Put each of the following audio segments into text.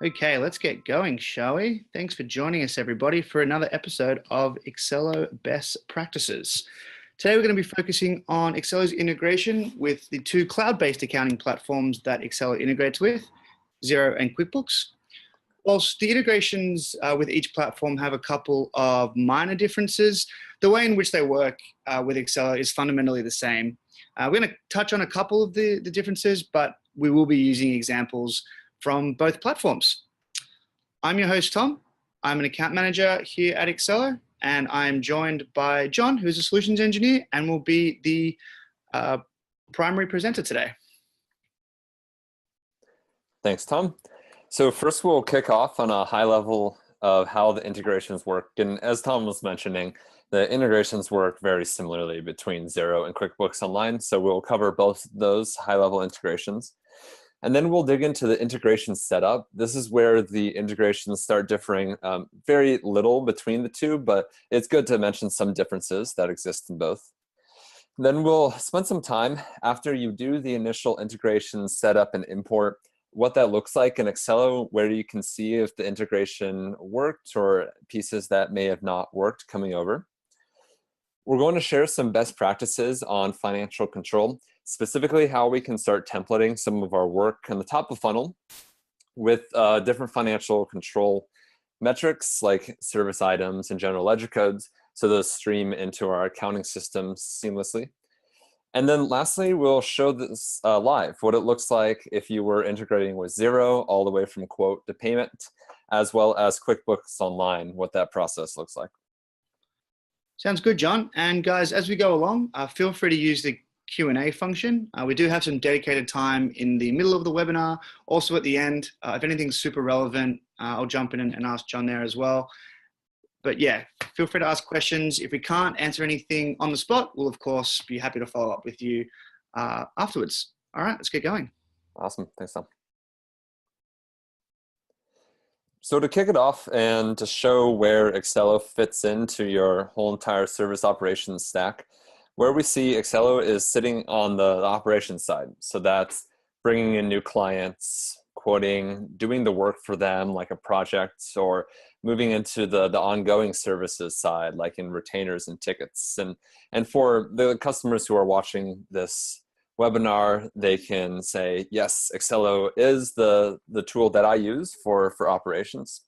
Okay, let's get going, shall we? Thanks for joining us, everybody, for another episode of Accelo Best Practices. Today, we're going to be focusing on Excelo's integration with the two cloud-based accounting platforms that Accelo integrates with, Xero and QuickBooks. Whilst the integrations with each platform have a couple of minor differences, the way in which they work with Accelo is fundamentally the same. We're going to touch on a couple of the differences, but we will be using examples from both platforms. I'm your host, Tom. I'm an account manager here at Accelo, and I'm joined by John, who's a solutions engineer and will be the primary presenter today. Thanks, Tom. So first we'll kick off on a high level of how the integrations work. And as Tom was mentioning, the integrations work very similarly between Xero and QuickBooks Online. So we'll cover both those high level integrations. And then we'll dig into the integration setup. This is where the integrations start differing very little between the two, but it's good to mention some differences that exist in both. Then we'll spend some time after you do the initial integration setup and import, what that looks like in Accelo, where you can see if the integration worked or pieces that may have not worked coming over. We're going to share some best practices on financial control, specifically how we can start templating some of our work on the top of funnel with different financial control metrics like service items and general ledger codes, so those stream into our accounting systems seamlessly. And then lastly, we'll show this live, what it looks like if you were integrating with Xero all the way from quote to payment, as well as QuickBooks Online, what that process looks like. Sounds good, John. And guys, as we go along, feel free to use the Q&A function. We do have some dedicated time in the middle of the webinar, also at the end. If anything's super relevant, I'll jump in and ask John there as well. But yeah, feel free to ask questions. If we can't answer anything on the spot, we'll of course be happy to follow up with you afterwards. All right, let's get going. Awesome, thanks, Tom. So to kick it off and to show where Accelo fits into your whole entire service operations stack, where we see Accelo is sitting on the operations side. So that's bringing in new clients, quoting, doing the work for them like a project, or moving into the ongoing services side, like in retainers and tickets. And for the customers who are watching this webinar, they can say, yes, Accelo is the tool that I use for operations.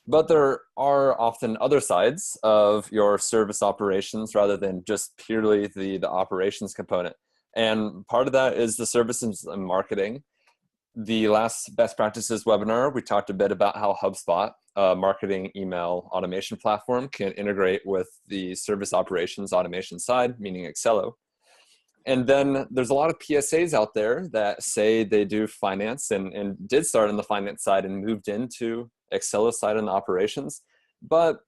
But there are often other sides of your service operations rather than just purely the operations component. And part of that is the services and marketing. The last best practices webinar, we talked a bit about how HubSpot, a marketing email automation platform, can integrate with the service operations automation side, meaning Accelo. And then there's a lot of PSAs out there that say they do finance and did start on the finance side and moved into Accelo side on the operations. But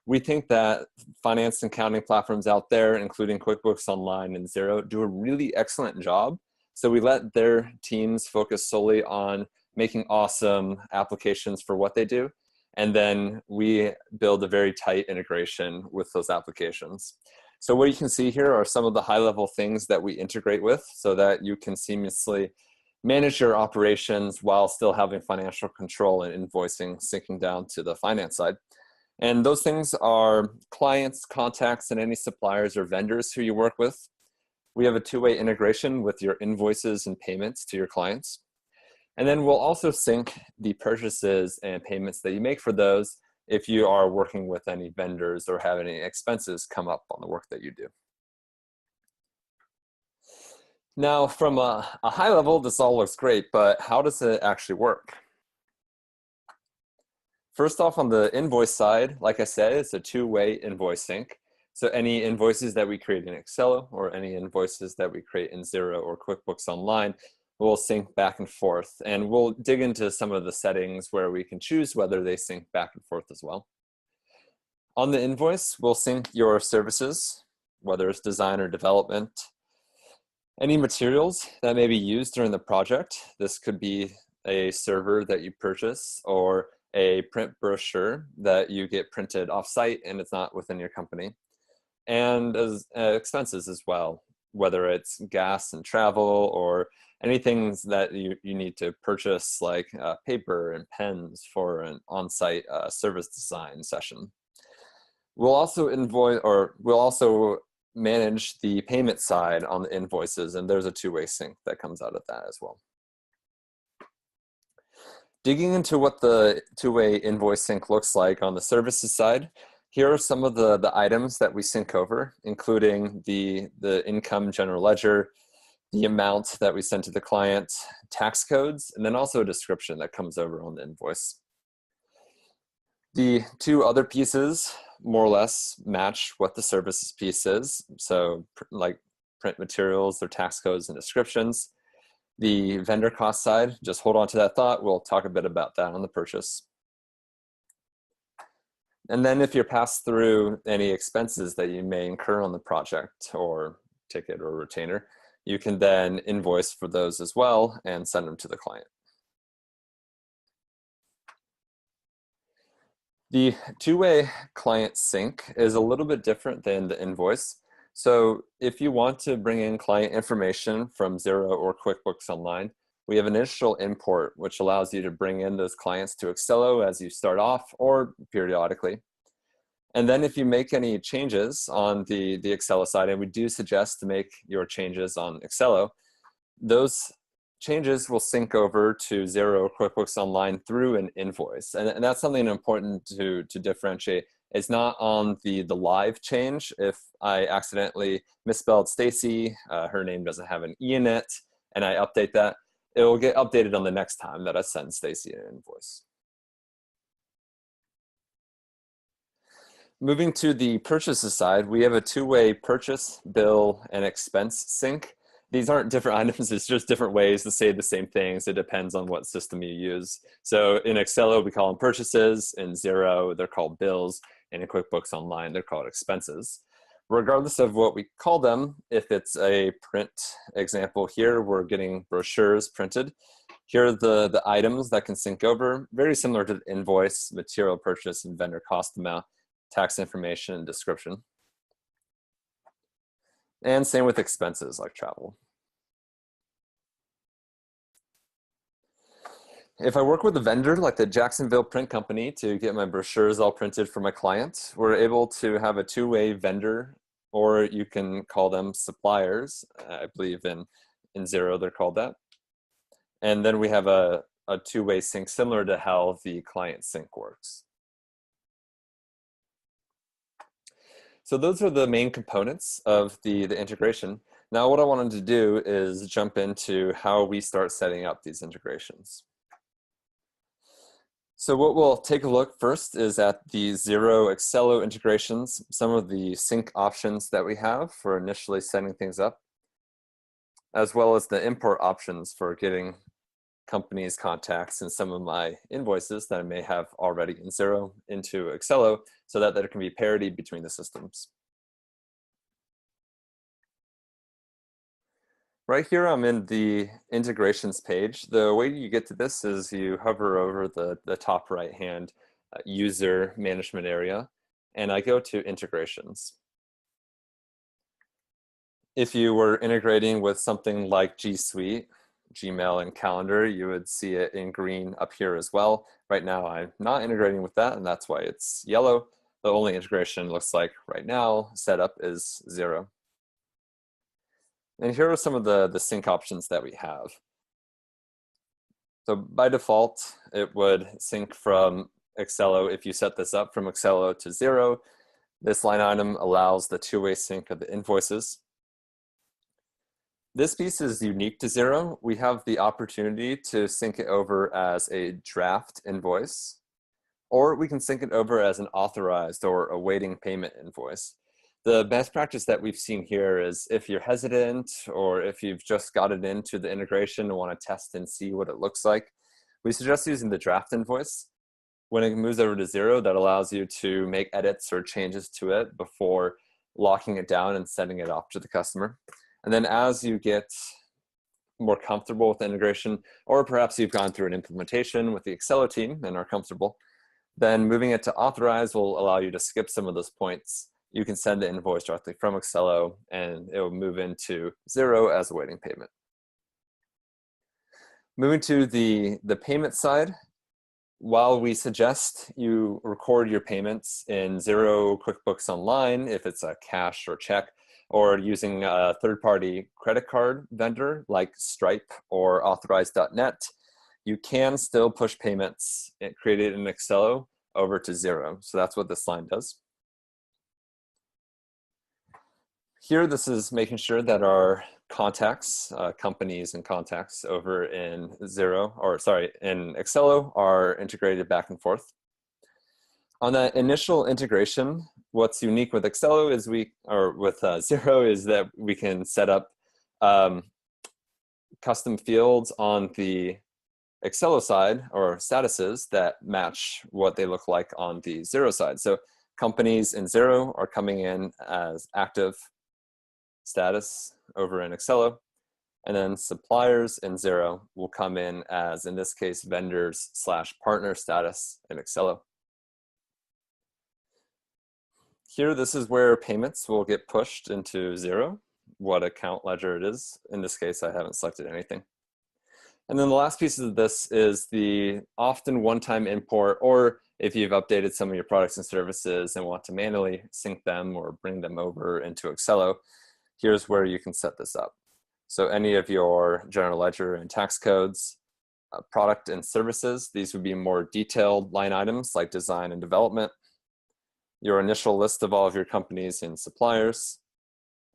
we think that finance and accounting platforms out there, including QuickBooks Online and Xero, do a really excellent job. So we let their teams focus solely on making awesome applications for what they do. And then we build a very tight integration with those applications. So what you can see here are some of the high-level things that we integrate with so that you can seamlessly manage your operations while still having financial control and invoicing syncing down to the finance side. And those things are clients, contacts, and any suppliers or vendors who you work with. We have a two-way integration with your invoices and payments to your clients. And then we'll also sync the purchases and payments that you make for those if you are working with any vendors or have any expenses come up on the work that you do. Now, from a high level, this all looks great, but how does it actually work? First off, on the invoice side, like I said, it's a two-way invoice sync. So any invoices that we create in Accelo or any invoices that we create in Xero or QuickBooks Online will sync back and forth. And we'll dig into some of the settings where we can choose whether they sync back and forth as well. On the invoice, we'll sync your services, whether it's design or development, any materials that may be used during the project. This could be a server that you purchase or a print brochure that you get printed off-site and it's not within your company. And as expenses as well. whether it's gas and travel or anything that you need to purchase, like paper and pens for an on-site service design session. We'll also manage the payment side on the invoices, and there's a two-way sync that comes out of that as well. Digging into what the two-way invoice sync looks like on the services side, here are some of the items that we sync over, including the income general ledger, the amount that we send to the client, tax codes, and then also a description that comes over on the invoice. The two other pieces more or less match what the services piece is. So like print materials, their tax codes and descriptions. The vendor cost side, just hold on to that thought. We'll talk a bit about that on the purchase. And then if you're passed through any expenses that you may incur on the project or ticket or retainer, you can then invoice for those as well and send them to the client. The two-way client sync is a little bit different than the invoice. So if you want to bring in client information from Xero or QuickBooks Online, we have an initial import, which allows you to bring in those clients to Accelo as you start off or periodically. And then if you make any changes on the Accelo side, and we do suggest to make your changes on Accelo, those changes will sync over to Xero or QuickBooks Online through an invoice. And that's something important to differentiate. It's not on the live change. If I accidentally misspelled Stacy, her name doesn't have an E in it, and I update that, it will get updated on the next time that I send Stacy an invoice. Moving to the purchases side, we have a two-way purchase, bill, and expense sync. These aren't different items, it's just different ways to say the same things. It depends on what system you use. So in Accelo, we call them purchases. In Xero, they're called bills. And in QuickBooks Online, they're called expenses. Regardless of what we call them, if it's a print example here, we're getting brochures printed. Here are the items that can sync over, very similar to the invoice, material purchase, and vendor cost amount, tax information, and description. And same with expenses like travel. If I work with a vendor like the Jacksonville Print Company to get my brochures all printed for my client, we're able to have a two-way vendor, or you can call them suppliers. I believe in Xero they're called that. And then we have a two-way sync similar to how the client sync works. So those are the main components of the integration. Now what I wanted to do is jump into how we start setting up these integrations. So what we'll take a look first is at the Xero Accelo integrations, some of the sync options that we have for initially setting things up, as well as the import options for getting companies' contacts and some of my invoices that I may have already in Xero into Accelo so that there can be parity between the systems. Right here, I'm in the integrations page. The way you get to this is you hover over the top right-hand user management area, and I go to integrations. If you were integrating with something like G Suite, Gmail, and Calendar, you would see it in green up here as well. Right now, I'm not integrating with that, and that's why it's yellow. The only integration looks like right now setup is Xero. And here are some of the sync options that we have. So by default, it would sync from Accelo. If you set this up from Accelo to Xero, this line item allows the two-way sync of the invoices. This piece is unique to Xero. We have the opportunity to sync it over as a draft invoice, or we can sync it over as an authorized or awaiting payment invoice. The best practice that we've seen here is if you're hesitant or if you've just got it into the integration and want to test and see what it looks like, we suggest using the draft invoice. When it moves over to Xero, that allows you to make edits or changes to it before locking it down and sending it off to the customer. And then as you get more comfortable with the integration, or perhaps you've gone through an implementation with the Accelo team and are comfortable, then moving it to authorize will allow you to skip some of those points you can send the invoice directly from Accelo and it will move into Xero as awaiting payment. Moving to the payment side, while we suggest you record your payments in Xero QuickBooks Online, if it's a cash or check, or using a third-party credit card vendor like Stripe or Authorize.net, you can still push payments created in Accelo over to Xero. So that's what this line does. Here, this is making sure that our contacts, companies and contacts over in in Accelo are integrated back and forth. On that initial integration, what's unique with Accelo is Xero is that we can set up custom fields on the Accelo side or statuses that match what they look like on the Xero side. So companies in Xero are coming in as active status over in Accelo, and then suppliers in Xero will come in as, in this case, vendors/partner status in Accelo. Here, this is where payments will get pushed into Xero, what account ledger it is. In this case, I haven't selected anything. And then the last piece of this is the often one-time import, or if you've updated some of your products and services and want to manually sync them or bring them over into Accelo, here's where you can set this up. So any of your general ledger and tax codes, product and services, these would be more detailed line items like design and development, your initial list of all of your companies and suppliers,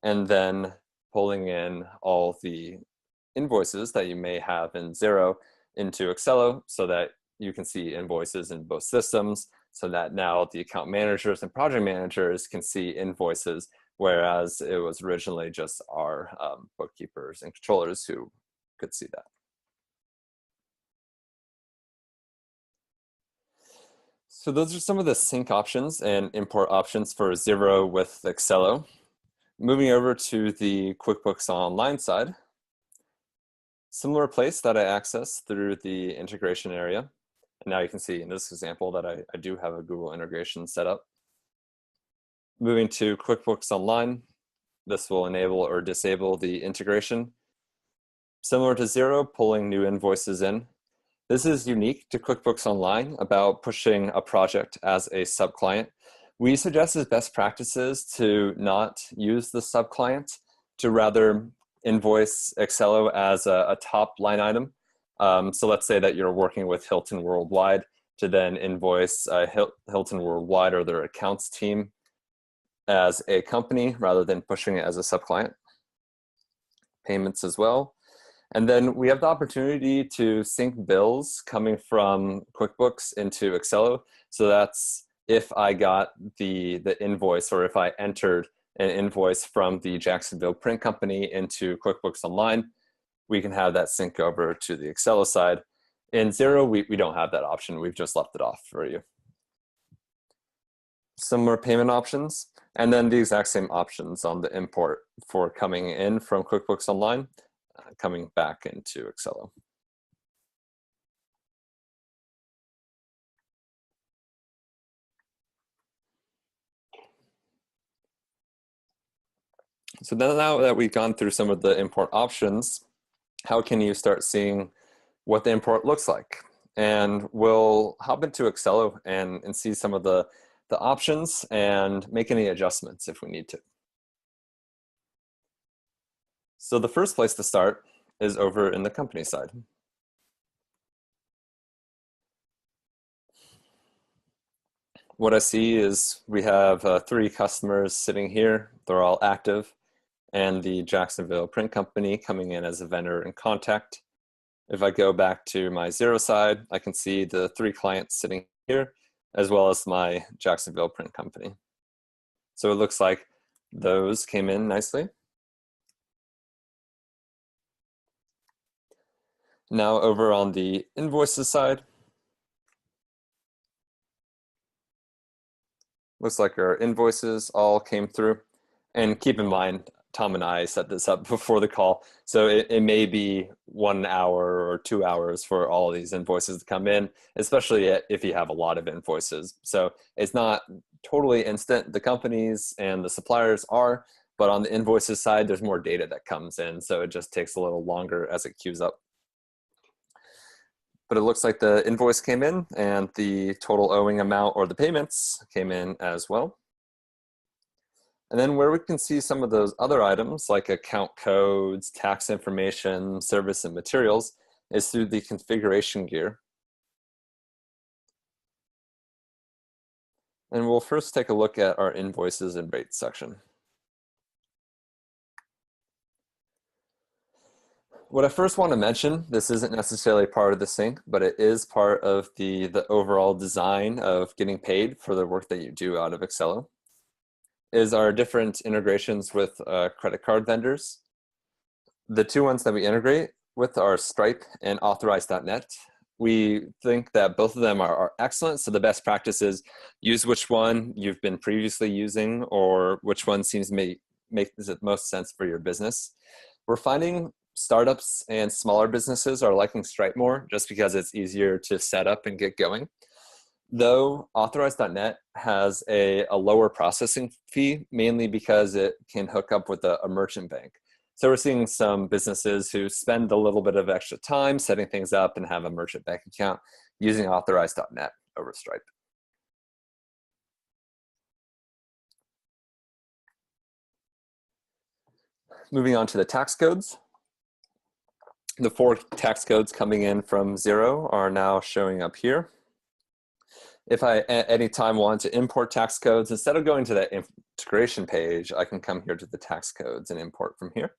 and then pulling in all the invoices that you may have in Xero into Accelo so that you can see invoices in both systems, so that now the account managers and project managers can see invoices, whereas it was originally just our bookkeepers and controllers who could see that. So those are some of the sync options and import options for Xero with Accelo. Moving over to the QuickBooks Online side, similar place that I access through the integration area. And now you can see in this example that I do have a Google integration set up. Moving to QuickBooks Online, this will enable or disable the integration. Similar to Xero, pulling new invoices in. This is unique to QuickBooks Online about pushing a project as a subclient. We suggest as best practices to not use the subclient, to rather invoice Accelo as a top line item. So let's say that you're working with Hilton Worldwide, to then invoice Hilton Worldwide or their accounts team as a company rather than pushing it as a subclient. Payments as well. And then we have the opportunity to sync bills coming from QuickBooks into Accelo. So that's if I got the invoice, or if I entered an invoice from the Jacksonville print company into QuickBooks Online, we can have that sync over to the Accelo side. In Xero, we don't have that option. We've just left it off for you. Similar payment options, and then the exact same options on the import for coming in from QuickBooks Online, coming back into Accelo. So then, now that we've gone through some of the import options, how can you start seeing what the import looks like? And we'll hop into Accelo and see some of the options and make any adjustments if we need to. So the first place to start is over in the company side. What I see is we have 3 customers sitting here. They're all active, and the Jacksonville print company coming in as a vendor and contact. If I go back to my Xero side, I can see the 3 clients sitting here, as well as my Jacksonville print company. So it looks like those came in nicely. Now over on the invoices side, looks like our invoices all came through. And keep in mind, Tom and I set this up before the call, so it may be 1 hour or 2 hours for all of these invoices to come in, especially if you have a lot of invoices. So it's not totally instant. The companies and the suppliers are, but on the invoices side, there's more data that comes in, so it just takes a little longer as it queues up. But it looks like the invoice came in and the total owing amount or the payments came in as well. And then where we can see some of those other items like account codes, tax information, service and materials is through the configuration gear. And we'll first take a look at our invoices and rates section. What I first want to mention, this isn't necessarily part of the sync, but it is part of the overall design of getting paid for the work that you do out of Accelo, is our different integrations with credit card vendors. The two ones that we integrate with are Stripe and Authorize.net. We think that both of them are excellent, so the best practice is use which one you've been previously using or which one seems to make the most sense for your business. We're finding startups and smaller businesses are liking Stripe more just because it's easier to set up and get going. Though Authorize.net has a lower processing fee, mainly because it can hook up with a merchant bank. So we're seeing some businesses who spend a little bit of extra time setting things up and have a merchant bank account using Authorize.net over Stripe. Moving on to the tax codes. The 4 tax codes coming in from Xero are now showing up here. If I at any time want to import tax codes, instead of going to that integration page, I can come here to the tax codes and import from here.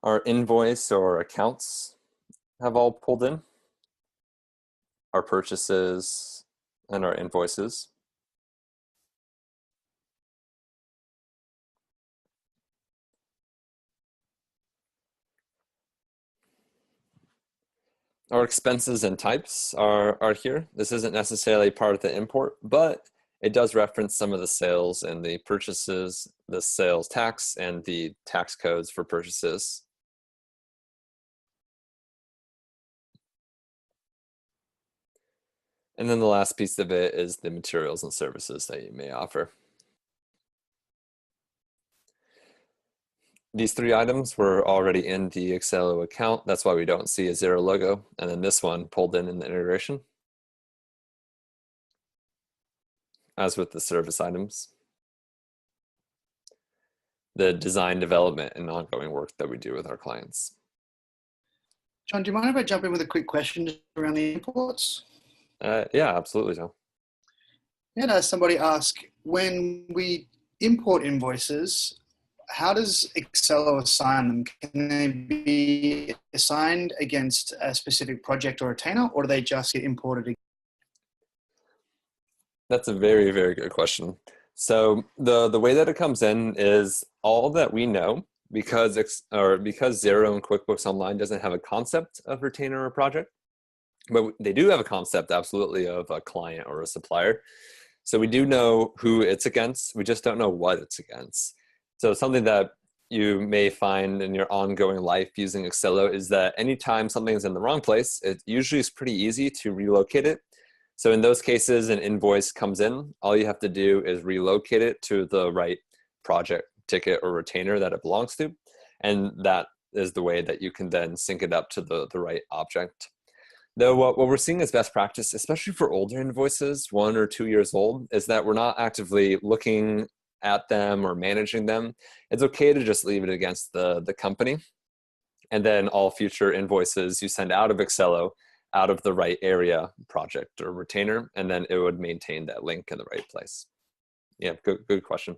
Our invoice or accounts have all pulled in. Our purchases and our invoices. Our expenses and types are here. This isn't necessarily part of the import, but it does reference some of the sales and the purchases, the sales tax, and the tax codes for purchases. And then the last piece of it is the materials and services that you may offer. These 3 items were already in the Accelo account. That's why we don't see a Xero logo. And then this one pulled in the integration, as with the service items. The design, development, and ongoing work that we do with our clients. John, do you mind if I jump in with a quick question around the imports? Yeah, absolutely, John. Yeah, somebody asked, when we import invoices, how does Accelo assign them? Can they be assigned against a specific project or retainer, or do they just get imported? That's a very, very good question. So the way that it comes in is all that we know, because Xero and QuickBooks Online doesn't have a concept of retainer or project, but they do have a concept absolutely of a client or a supplier. So we do know who it's against. We just don't know what it's against. So something that you may find in your ongoing life using Accelo is that anytime something's in the wrong place, it usually is pretty easy to relocate it. So in those cases, an invoice comes in, all you have to do is relocate it to the right project, ticket, or retainer that it belongs to. And that is the way that you can then sync it up to the right object. Though what we're seeing as best practice, especially for older invoices, 1 or 2 years old, is that we're not actively looking at them or managing them. It's okay to just leave it against the company. And then all future invoices you send out of Accelo, out of the right area, project, or retainer, and then it would maintain that link in the right place. Yeah, good question.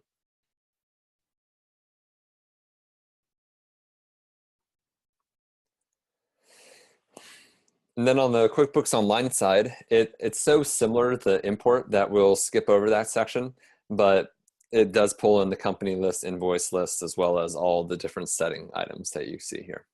And then on the QuickBooks Online side, it's so similar to the import that we'll skip over that section, but it does pull in the company list, invoice list, as well as all the different setting items that you see here.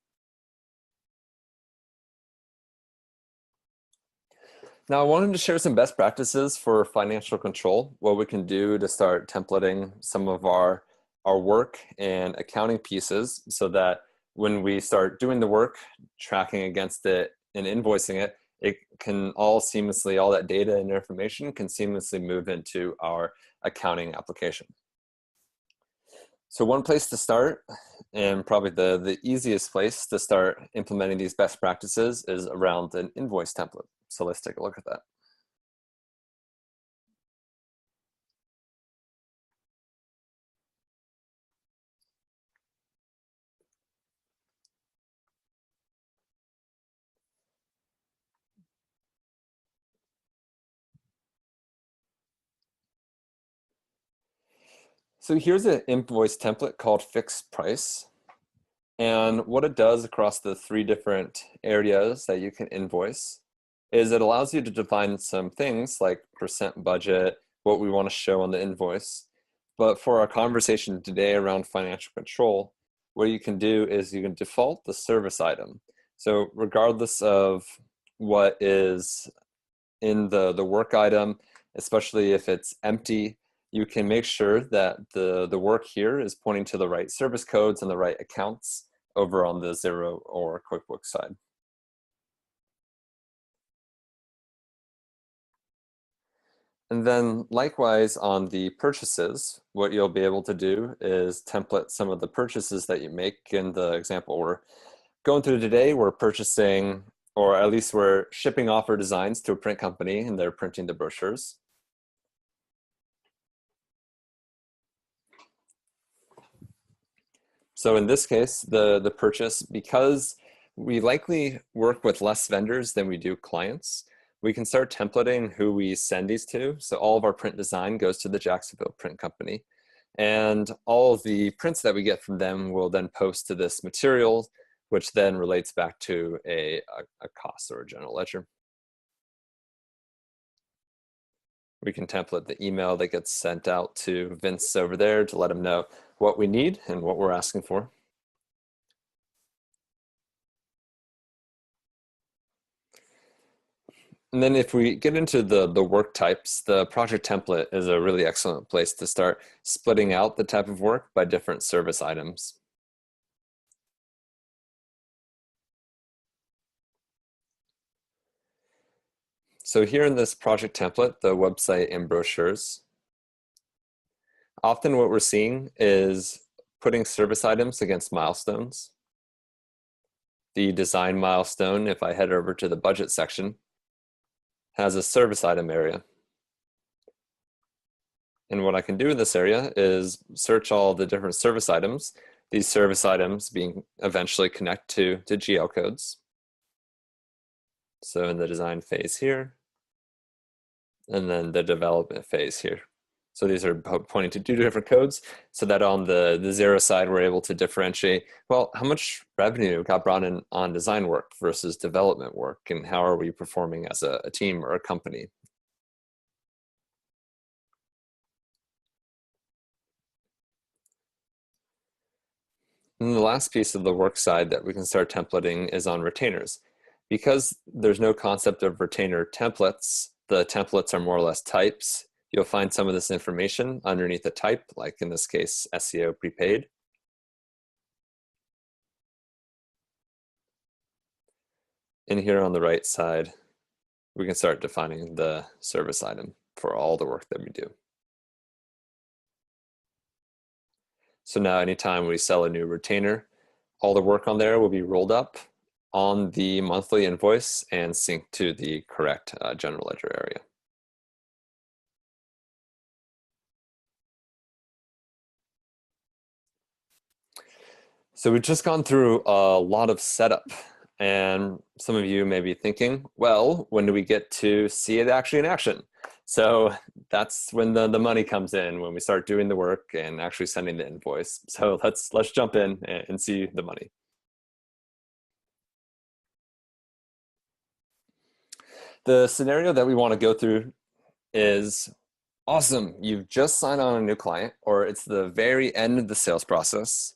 Now I wanted to share some best practices for financial control, what we can do to start templating some of our work and accounting pieces so that when we start doing the work, tracking against it and invoicing it, it can all seamlessly, all that data and information can seamlessly move into our accounting application. So one place to start, and probably the easiest place to start implementing these best practices, is around an invoice template. So let's take a look at that. So here's an invoice template called Fixed Price. And what it does across the 3 different areas that you can invoice is it allows you to define some things like percent budget, what we want to show on the invoice. But for our conversation today around financial control, what you can do is you can default the service item. So regardless of what is in the work item, especially if it's empty, you can make sure that the work here is pointing to the right service codes and the right accounts over on the Xero or QuickBooks side. And then likewise on the purchases, what you'll be able to do is template some of the purchases that you make. In the example we're going through today, we're purchasing, or at least we're shipping off our designs to a print company and they're printing the brochures. So in this case, the purchase, because we likely work with less vendors than we do clients, we can start templating who we send these to. So all of our print design goes to the Jacksonville print company. And all of the prints that we get from them will then post to this material, which then relates back to a cost or a general ledger. We can template the email that gets sent out to Vince over there to let him know what we need and what we're asking for. And then if we get into the work types, the project template is a really excellent place to start splitting out the type of work by different service items. So here in this project template, the website and brochures, often what we're seeing is putting service items against milestones. The design milestone, if I head over to the budget section, has a service item area. And what I can do in this area is search all the different service items, these service items being eventually connect to GL codes. So in the design phase here, and then the development phase here. So these are pointing to 2 different codes, so that on the Xero side, we're able to differentiate, well, how much revenue got brought in on design work versus development work, and how are we performing as a team or a company? And the last piece of the work side that we can start templating is on retainers. Because there's no concept of retainer templates, the templates are more or less types. You'll find some of this information underneath a type, like in this case, SEO prepaid. And here on the right side, we can start defining the service item for all the work that we do. So now anytime we sell a new retainer, all the work on there will be rolled up on the monthly invoice and synced to the correct general ledger area. So we've just gone through a lot of setup, and some of you may be thinking, well, when do we get to see it actually in action? So that's when the money comes in, when we start doing the work and actually sending the invoice. So let's jump in and see the money. The scenario that we want to go through is, awesome, you've just signed on a new client, or it's the very end of the sales process.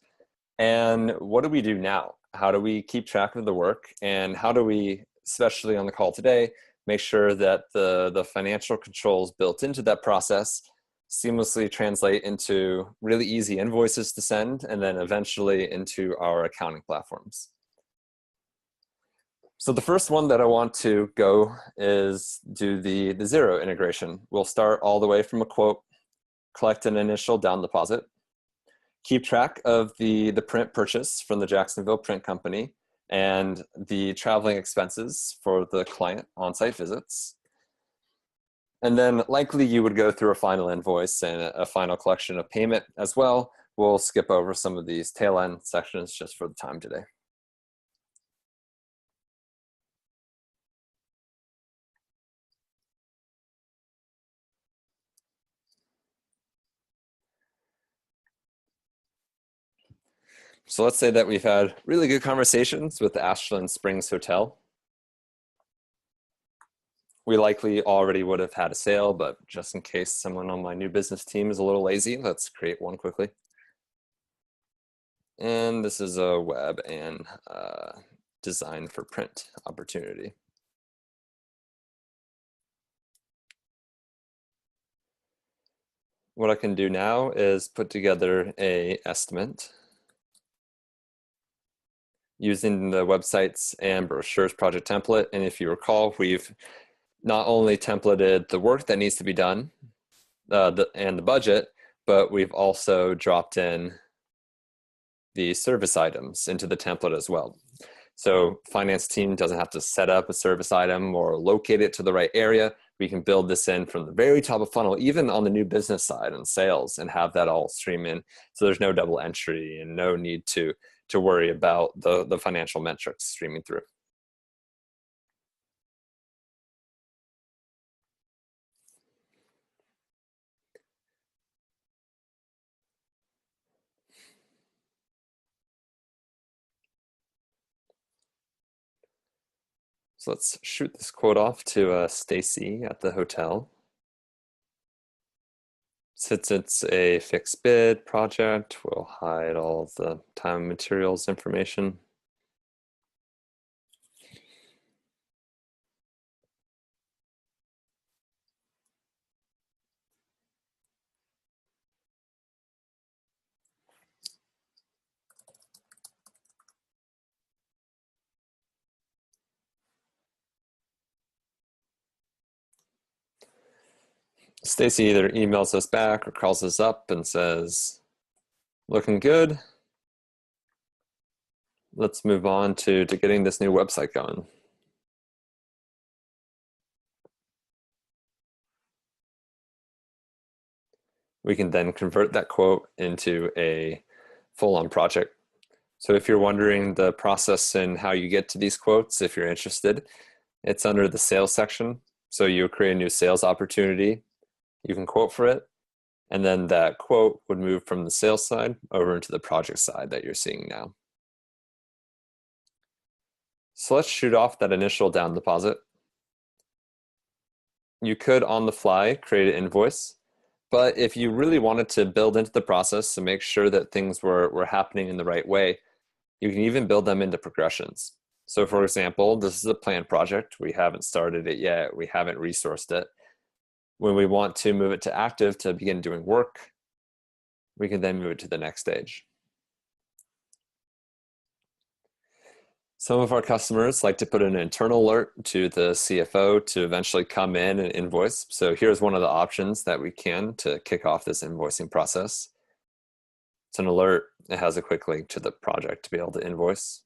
And what do we do now? How do we keep track of the work? And how do we, especially on the call today, make sure that the financial controls built into that process seamlessly translate into really easy invoices to send, and then eventually into our accounting platforms? So the first one that I want to go is do the Xero integration. We'll start all the way from a quote, collect an initial down deposit, keep track of the print purchase from the Jacksonville Print Company and the traveling expenses for the client on-site visits. And then likely you would go through a final invoice and a final collection of payment as well. We'll skip over some of these tail end sections just for the time today. So let's say that we've had really good conversations with the Ashland Springs Hotel. We likely already would have had a sale, but just in case someone on my new business team is a little lazy, let's create one quickly. And this is a web and design for print opportunity. What I can do now is put together an estimate using the websites and brochures project template. And if you recall, we've not only templated the work that needs to be done and the budget, but we've also dropped in the service items into the template as well. So finance team doesn't have to set up a service item or locate it to the right area. We can build this in from the very top of funnel, even on the new business side and sales, and have that all stream in. So there's no double entry and no need to worry about the financial metrics streaming through. So let's shoot this quote off to Stacy at the hotel. Since it's a fixed bid project, we'll hide all the time and materials information. Stacy either emails us back or calls us up and says, looking good. Let's move on to getting this new website going. We can then convert that quote into a full-on project. So if you're wondering the process and how you get to these quotes, if you're interested, it's under the sales section. So you create a new sales opportunity, you can quote for it, and then that quote would move from the sales side over into the project side that you're seeing now. So let's shoot off that initial down deposit. You could on the fly create an invoice, but if you really wanted to build into the process to make sure that things were happening in the right way, you can even build them into progressions. So for example, this is a planned project. We haven't started it yet. We haven't resourced it. When we want to move it to active to begin doing work, we can then move it to the next stage. Some of our customers like to put an internal alert to the CFO to eventually come in and invoice. So here's one of the options that we can to kick off this invoicing process. It's an alert. It has a quick link to the project to be able to invoice.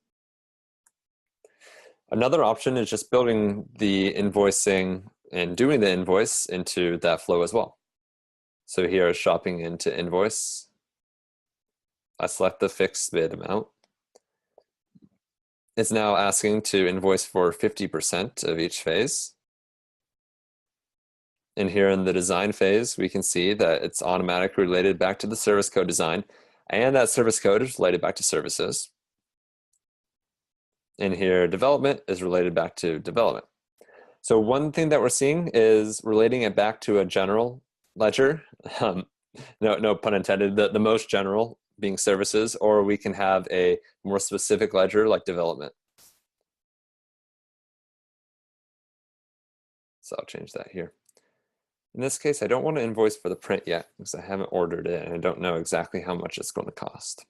Another option is just building the invoicing and doing the invoice into that flow as well. So here is shopping into invoice. I select the fixed bid amount. It's now asking to invoice for 50% of each phase. And here in the design phase, we can see that it's automatically related back to the service code design, and that service code is related back to services. And here, development is related back to development. So one thing that we're seeing is relating it back to a general ledger. No pun intended, the most general being services, or we can have a more specific ledger like development. So I'll change that here. In this case, I don't want to invoice for the print yet because I haven't ordered it and I don't know exactly how much it's going to cost.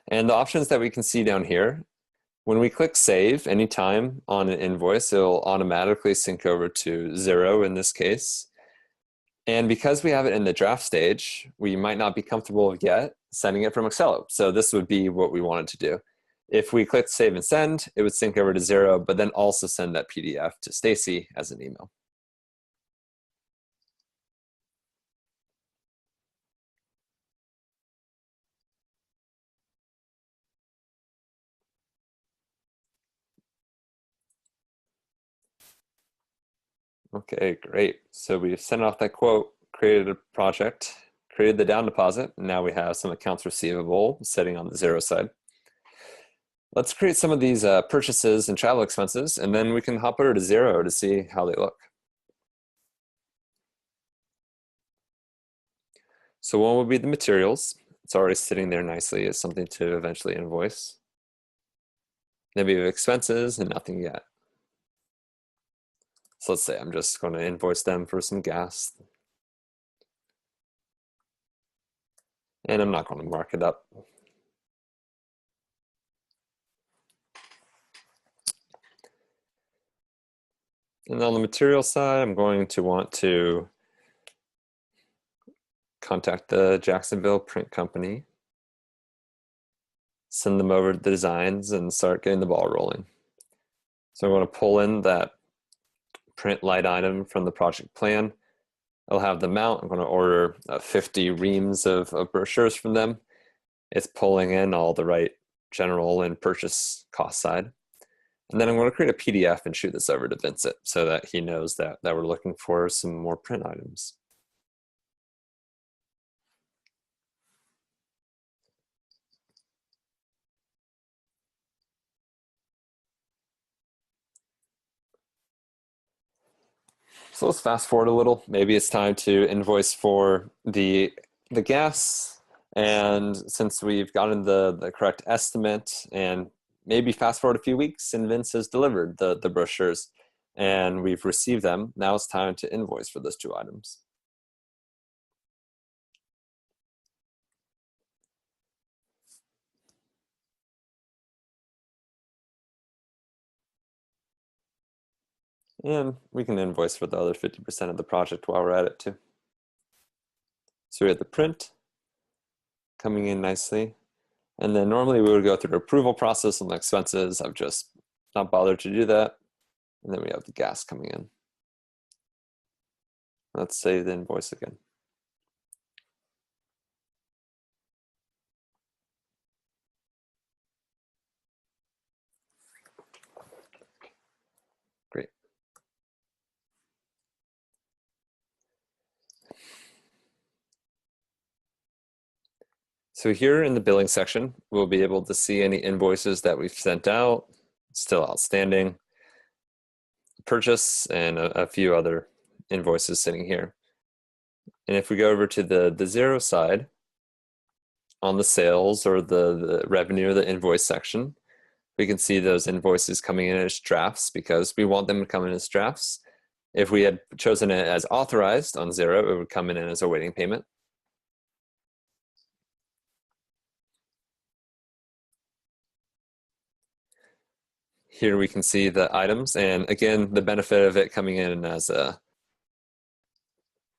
And the options that we can see down here When we click save anytime on an invoice, it'll automatically sync over to Xero in this case. And because we have it in the draft stage, we might not be comfortable yet sending it from Accelo. So this would be what we wanted to do. If we click save and send, it would sync over to Xero, but then also send that PDF to Stacy as an email. Okay, great. So we've sent off that quote, created a project, created the down deposit, and now we have some accounts receivable sitting on the Xero side. Let's create some of these purchases and travel expenses, and then we can hop over to Xero to see how they look. So one would be the materials. It's already sitting there nicely as something to eventually invoice. Then we have expenses and nothing yet. So let's say I'm just going to invoice them for some gas. And I'm not going to mark it up. And on the material side, I'm going to want to contact the Jacksonville print company, send them over the designs, and start getting the ball rolling. So I'm going to pull in that print light item from the project plan. I'll have the amount. I'm going to order 50 reams of brochures from them. It's pulling in all the right general and purchase cost side. And then I'm going to create a PDF and shoot this over to Vincent so that he knows that we're looking for some more print items. So let's fast forward a little. Maybe it's time to invoice for the gas. And since we've gotten the correct estimate, and maybe fast forward a few weeks and Vince has delivered the brochures and we've received them, now it's time to invoice for those two items. And we can invoice for the other 50% of the project while we're at it too. So we have the print coming in nicely. And then normally we would go through the approval process on the expenses. I've just not bothered to do that. And then we have the gas coming in. Let's save the invoice again. Great. So here in the billing section, we'll be able to see any invoices that we've sent out, still outstanding, purchase, and a few other invoices sitting here. And if we go over to the Xero side, on the sales or the revenue or the invoice section, we can see those invoices coming in as drafts because we want them to come in as drafts. If we had chosen it as authorized on Xero, it would come in as a waiting payment. Here we can see the items, and again, the benefit of it coming in as a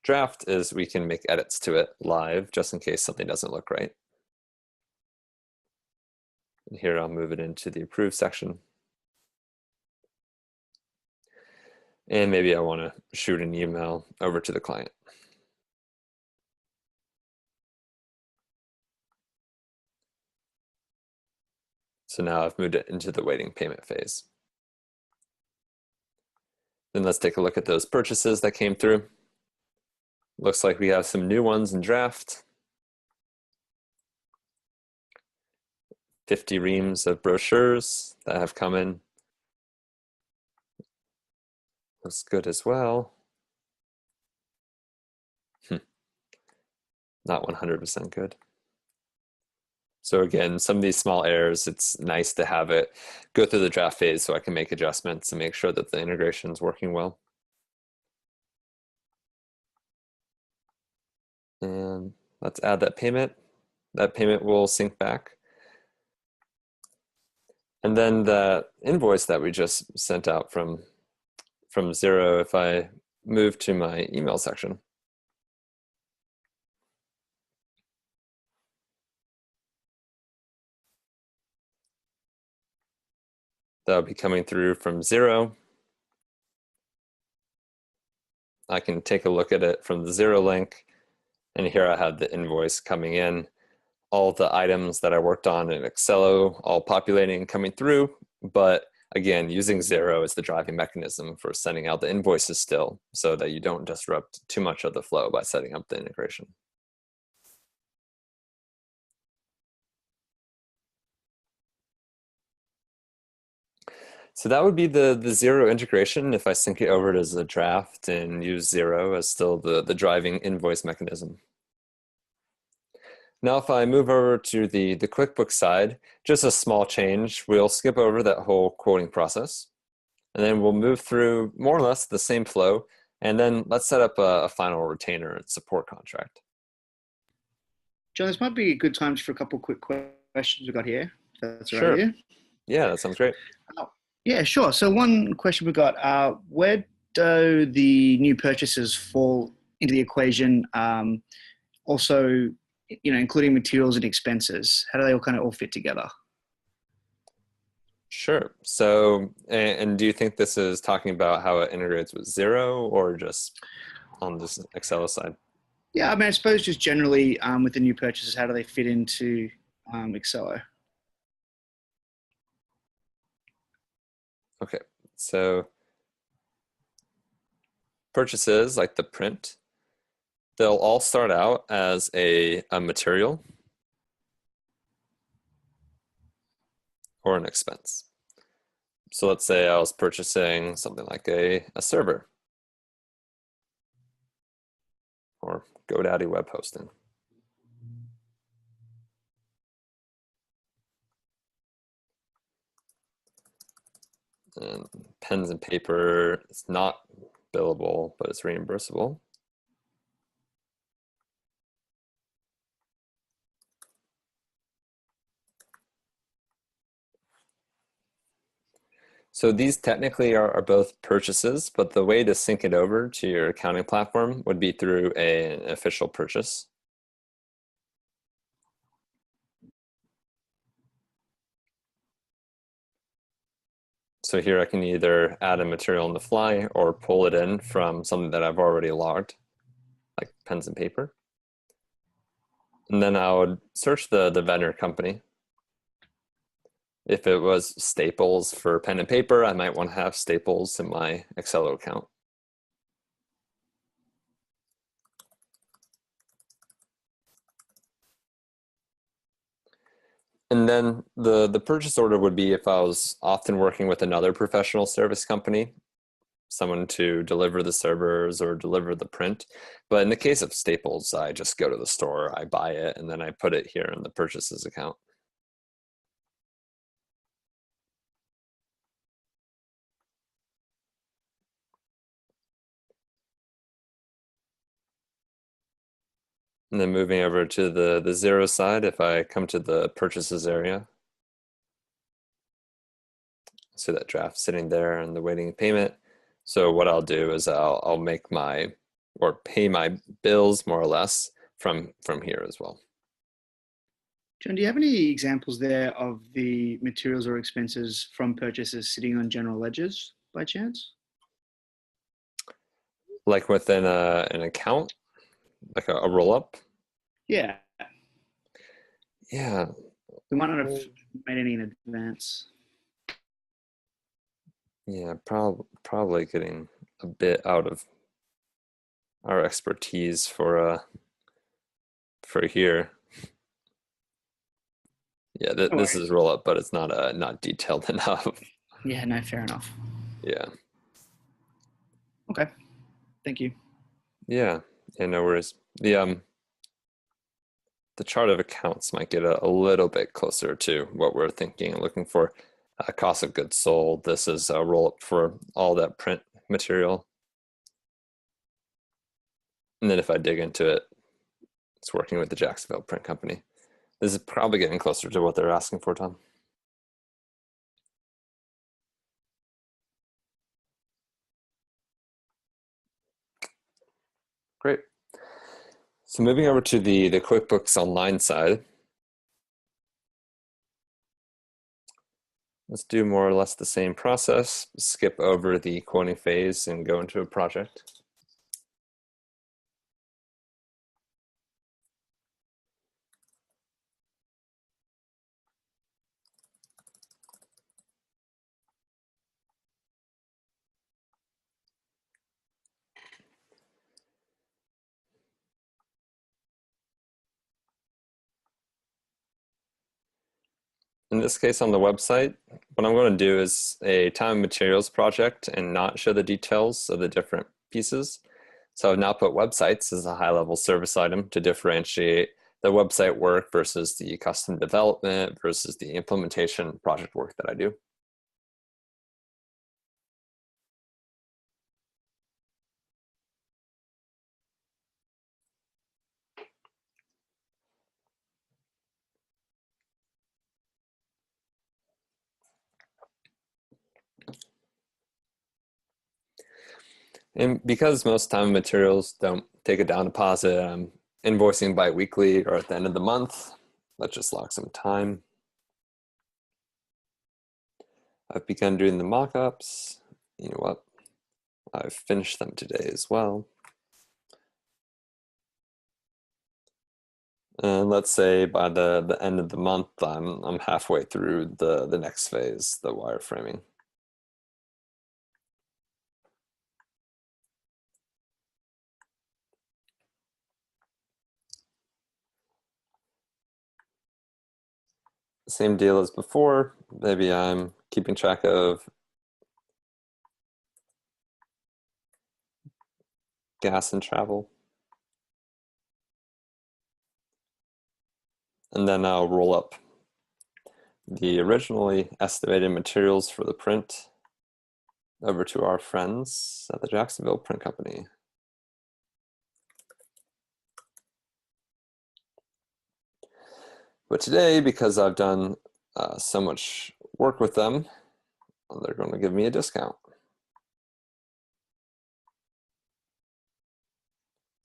draft is we can make edits to it live just in case something doesn't look right. And here I'll move it into the approved section. And maybe I want to shoot an email over to the client. So now I've moved it into the waiting payment phase. Then let's take a look at those purchases that came through. Looks like we have some new ones in draft. 50 reams of brochures that have come in. Looks good as well. Not 100% good. So again, some of these small errors, it's nice to have it go through the draft phase so I can make adjustments and make sure that the integration is working well. And let's add that payment. That payment will sync back. And then the invoice that we just sent out from Xero, if I move to my email section, that'll be coming through from Xero. I can take a look at it from the Xero link, and here I have the invoice coming in, all the items that I worked on in Accelo all populating and coming through. But again, using Xero is the driving mechanism for sending out the invoices still, so that you don't disrupt too much of the flow by setting up the integration. So that would be the Xero integration if I sync it over as a draft and use Xero as still the driving invoice mechanism. Now, if I move over to the QuickBooks side, just a small change. We'll skip over that whole quoting process, and then we'll move through more or less the same flow, and then let's set up a final retainer and support contract. John, this might be a good time for a couple of quick questions we've got here. If that's all Sure. right with you. Yeah, that sounds great. Yeah, sure. So one question we got, where do the new purchases fall into the equation? Also, including materials and expenses, how do they all kind of all fit together? Sure. So, and do you think this is talking about how it integrates with Xero or just on this Accelo side? Yeah, I mean, I suppose just generally with the new purchases, how do they fit into Accelo? Okay, so purchases like the print, they'll all start out as a material or an expense. So let's say I was purchasing something like a server or GoDaddy web hosting. And pens and paper, it's not billable, but it's reimbursable. So these technically are both purchases, but the way to sync it over to your accounting platform would be through an official purchase. So here I can either add a material on the fly or pull it in from something that I've already logged, like pens and paper. And then I would search the vendor company. If it was Staples for pen and paper, I might want to have Staples in my Accelo account. And then the purchase order would be if I was often working with another professional service company, someone to deliver the servers or deliver the print. But in the case of Staples, I just go to the store, I buy it, and then I put it here in the purchases account. And then moving over to the Xero side, if I come to the purchases area, see that draft sitting there and the waiting payment. So what I'll do is I'll make my, or pay my bills more or less from here as well. John, do you have any examples there of the materials or expenses from purchases sitting on general ledgers by chance? Like within an account, like a roll up? Yeah. Yeah. We might not have made any in advance. Yeah, probably getting a bit out of our expertise for here. Yeah, this is roll up, but it's not detailed enough. Yeah, no, fair enough. Yeah. Okay. Thank you. Yeah, no worries. The chart of accounts might get a little bit closer to what we're thinking and looking for. Cost of goods sold. This is a roll up for all that print material. And then if I dig into it, it's working with the Jacksonville Print Company. This is probably getting closer to what they're asking for, Tom. Great. So moving over to the QuickBooks Online side, let's do more or less the same process. Skip over the quoting phase and go into a project. In this case on the website, what I'm going to do is a time and materials project and not show the details of the different pieces. So I've now put websites as a high-level service item to differentiate the website work versus the custom development versus the implementation project work that I do. And because most time and materials don't take a down deposit, I'm invoicing bi-weekly or at the end of the month. Let's just lock some time. I've begun doing the mock-ups. You know what? I've finished them today as well. And let's say by the end of the month, I'm halfway through the next phase, the wireframing. Same deal as before. Maybe I'm keeping track of gas and travel. And then I'll roll up the originally estimated materials for the print over to our friends at the Jacksonville Print Company. But today, because I've done so much work with them, they're going to give me a discount.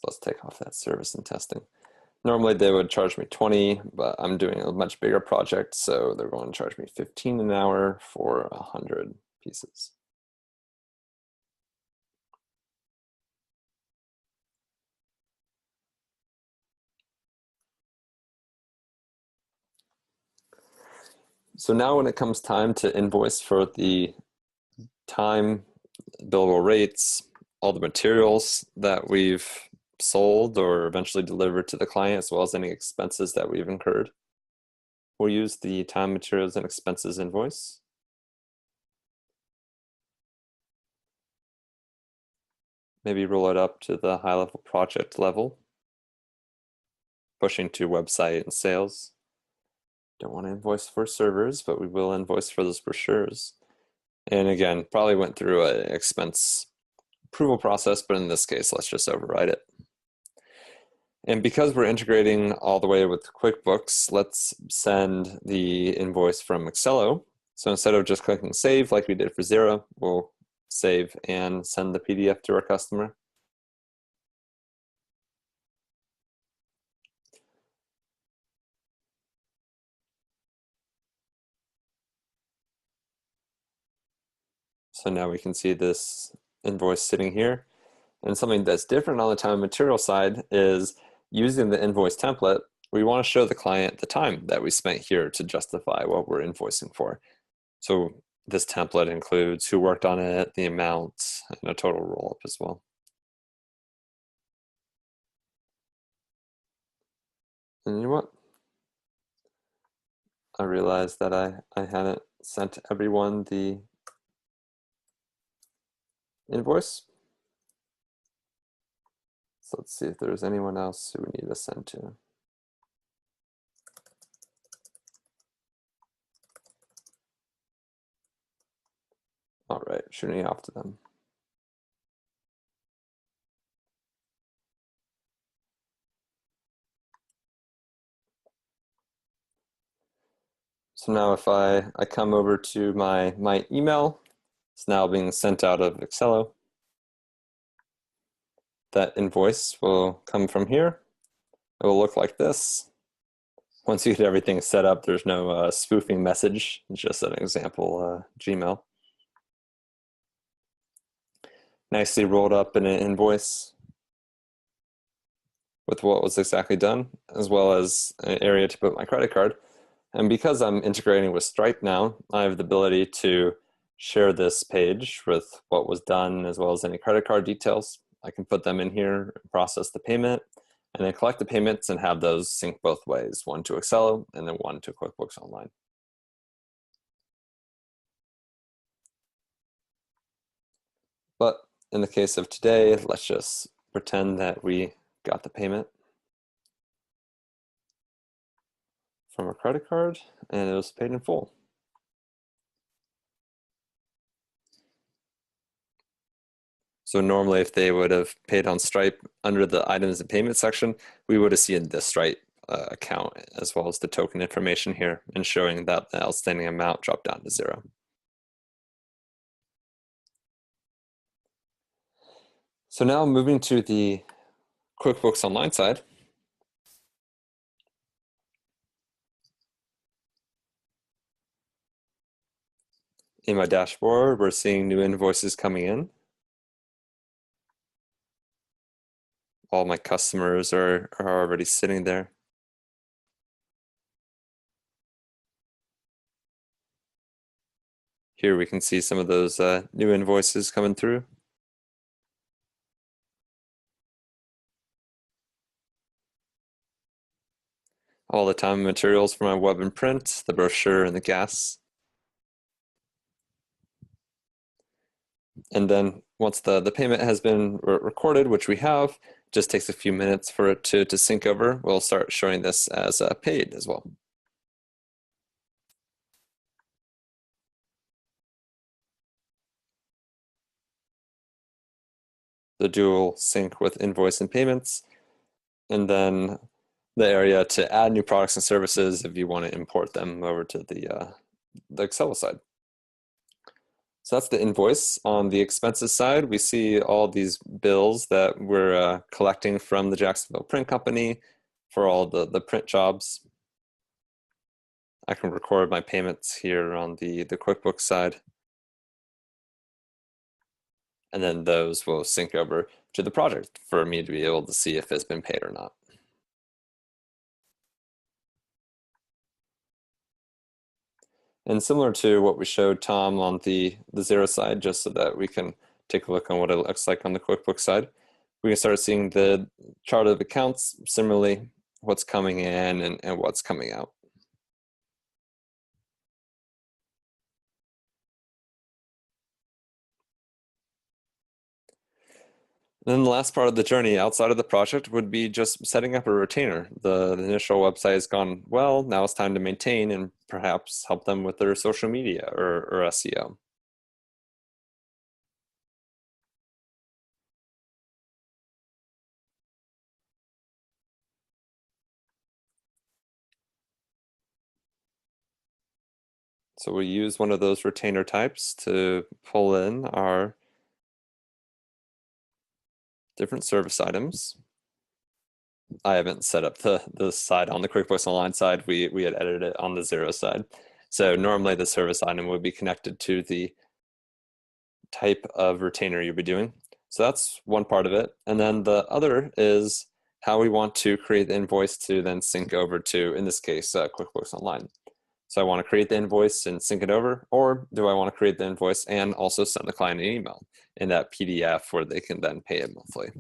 Let's take off that service and testing. Normally they would charge me 20, but I'm doing a much bigger project, so they're going to charge me 15 an hour for 100 pieces. So now when it comes time to invoice for the time, billable rates, all the materials that we've sold or eventually delivered to the client, as well as any expenses that we've incurred, we'll use the time, materials, and expenses invoice. Maybe roll it up to the high-level project level, pushing to website and sales. Don't want to invoice for servers, but we will invoice for those brochures. And again, probably went through an expense approval process, but in this case, let's just override it. And because we're integrating all the way with QuickBooks, let's send the invoice from Accelo. So instead of just clicking save like we did for Xero, we'll save and send the PDF to our customer. So now we can see this invoice sitting here. And something that's different on the time and material side is using the invoice template, we want to show the client the time that we spent here to justify what we're invoicing for. So this template includes who worked on it, the amount, and a total roll-up as well. And you know what? I realized that I hadn't sent everyone the invoice. So let's see if there's anyone else who we need to send to. All right, shooting off to them. So now if I come over to my email, it's now being sent out of Accelo. that invoice will come from here. It will look like this. Once you get everything set up, there's no spoofing message, it's just an example Gmail. Nicely rolled up in an invoice with what was exactly done, as well as an area to put my credit card. And because I'm integrating with Stripe now, I have the ability to share this page with what was done, as well as any credit card details. I can put them in here, process the payment, and then collect the payments and have those sync both ways, one to Accelo and then one to QuickBooks Online. But in the case of today, let's just pretend that we got the payment from a credit card and it was paid in full. So normally if they would have paid on Stripe under the items and payment section, we would have seen the Stripe account as well as the token information here and showing that the outstanding amount dropped down to 0. So now moving to the QuickBooks Online side. In my dashboard, we're seeing new invoices coming in. All my customers are already sitting there. Here we can see some of those new invoices coming through. All the time and materials for my web and print, the brochure and the gas. And then once the payment has been recorded, which we have, just takes a few minutes for it to sync over. We'll start showing this as paid as well. The dual sync with invoice and payments. And then the area to add new products and services if you want to import them over to the Accelo side. So that's the invoice. On the expenses side, we see all these bills that we're collecting from the Jacksonville Print Company for all the print jobs. I can record my payments here on the QuickBooks side. And then those will sync over to the project for me to be able to see if it's been paid or not. And similar to what we showed Tom on the Xero side, just so that we can take a look on what it looks like on the QuickBooks side, we can start seeing the chart of accounts, similarly what's coming in and what's coming out. Then the last part of the journey outside of the project would be just setting up a retainer. The initial website has gone well. Now it's time to maintain and perhaps help them with their social media or SEO. So we use one of those retainer types to pull in our different service items. I haven't set up the side on the QuickBooks Online side. We had edited it on the Xero side. So normally the service item would be connected to the type of retainer you'll be doing. So that's one part of it. And then the other is how we want to create the invoice to then sync over to, in this case, QuickBooks Online. So I want to create the invoice and sync it over, or do I want to create the invoice and also send the client an email in that PDF where they can then pay it monthly?